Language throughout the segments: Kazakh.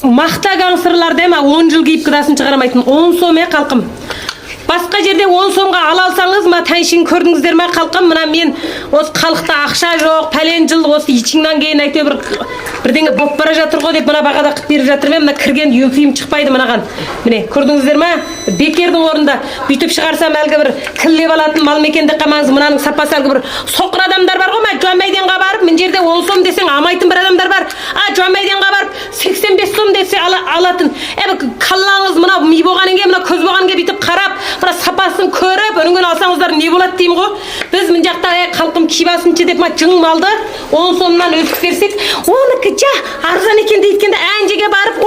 мақта гаңсырлар дема 10 жыл киіп кыдасын шығарамайтын 10 сом қалқым. Басқа жерде 10 сомға ала алсаңыз, ма тәншін көрдіңіздер ме қалқым? Мына мен осы халықта ақша жоқ, пәлен жыл осы ичіңнен кейін әйтеуір бірдеңе болып бара жатыр ғой деп мына бағада қып беріп жатыр мен. Мына кірген юмфим шықпайды мынаған. Міне, көрдіңіздер ме? Бекердің орнында бүйтіп шығарсам әлгі бір кіллеп алатын мал мекенде қамаңыз, мынаның сапасы әлгі бір соқыр адамдар бар ғой, ма Жуанбайденға барып, мен жерде 10 сом десең амайтын бір адамдар бар. Жуанбайденға барып 85 сом десе алатын. Қаллаңыз мына ми болғаннан кейін, мына көз болғаннан кейін бүйтіп қарап, мына сапасын көріп, өніңген алсаңыздар не болады деймін ғой. Біз мына жақта халқым кибасыншы деп жың малды 10 сомнан өсіп берсек, оныкі арзан екен дейткенде әнжеге барып,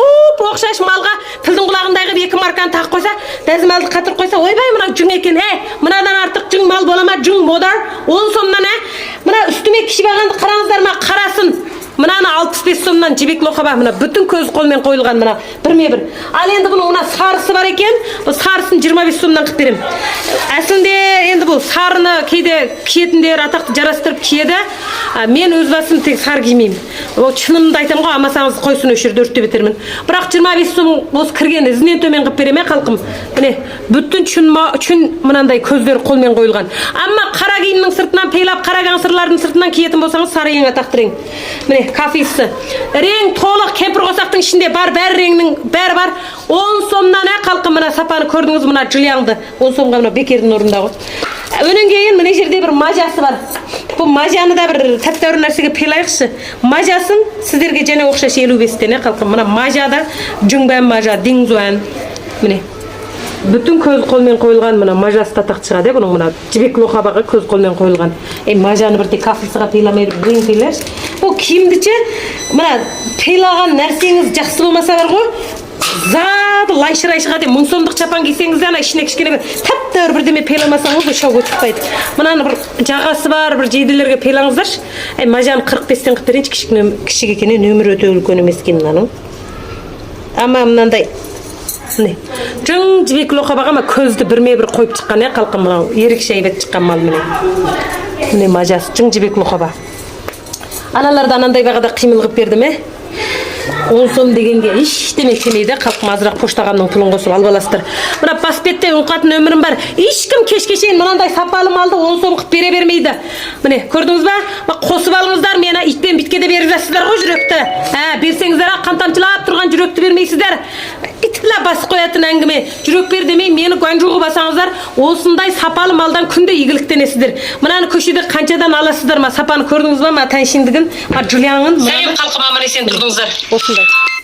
оқшаш малға тілдің құлағындай қылып 2 марканы тағып қойса, дәзімалды қатыр қойса, ойбай мына жың екен, мынадан артық жың мал бола ма, жың модар 10 сомнан, мына үстіме кіші бағанды қараңыздар ма, қарасын. Мынаны 65 сомнан жібек лоқаба, мына бүтін көз қолмен қойылған мына бірме-бір. Ал енді бұның мына сарысы бар екен, бұл сарысын 25 сомнан қып берем. Әсілінде енді бұл сарыны кейде киетіндер атақты жарастырып киеді. Мен өз басым тек сар кимеймін. Ол шынымды айтам ғой, амасаңыз қойсын өшірді өртте бетермін. Бірақ 25 сом осы кірген ізінен төмен қып берем, қалқым. Міне, бүтін чүн мынандай көздер қолмен қойылған. Амма қара киімнің сыртынан пейлап, қара гаңсырлардың сыртынан киетін болсаңыз, сары ең атақты рең. Міне, кафесі. Рең толық кемпір қосақтың ішінде бар, бәрі реңнің бәрі бар. 10 сомнан қалқым мына сапаны көрдіңіз, мына жылияңды 10 сомға мына бекердің орында ғой. Өнен кейін мына жерде бір мажасы бар. Бұл мажаны да бір тәп-тәуір нәрсеге пелайықшы. Мажасын сіздерге және оқшаш 55-тен қалқым. Мына мажада жүңбән мажа, диңзуән. Міне. Бүтін көз қолмен қойылған мына мажасы татақты шығады, бұның мына жібек лоқабаға көз қолмен қойылған. Мажаны бірде кафесіға пейламайды, бұйын пейлерш. Бұл киімдіче, мына пейлаған нәрсеңіз жақсы болмаса бар ғой, зады лайшырай шығады. 1000 сомдық чапан кисеңізде, ана ішіне кішкене тәп-тәуір бірдеме пейламасаңыз, бұл шау өтіппайды. Мынаны бір жағасы бар, бір жейделерге пейлаңыздаршы. Мажаны 45-тен қып берейінші, кішік екені нөмір өте үлкен емес екен мынаның. Ама мынандай жың жібек лоқабаға көзді бірме-бір қойып шыққан, қалқым мынау ерекше әйбет шыққан мал міне. Міне мажасы жың жібек лоқаба. Аналарда анандай бағада қимыл қып берді ме? 10 сом дегенге ештеме демейді, қалқым азырақ поштағанның пұлын қосып алып аласыздар. Мына паспетте үңқатын өмірім бар. Ешкім кешке шейін мынандай сапалы малды 10 сом қып бере бермейді. Міне, көрдіңіз ба? Қосып алыңыздар, мені итпен биткеде беріп жатсыздар ғой жүректі. Берсеңіздер, қан тамшылап тұрған жүректі бермейсіздер. Итпілі бас қоятын әңгіме. Жүрек бер демей, мені гуанжуғы басаңыздар, осындай сапалы малдан күнде игіліктенесіздер. Мынаны көшеде қаншадан аласыздар ма? Сапаны көрдіңіз ба? Тәншіндігін, жылияңын. Сәлем қалқым, аман есен тұрдыңыздар. Осындай.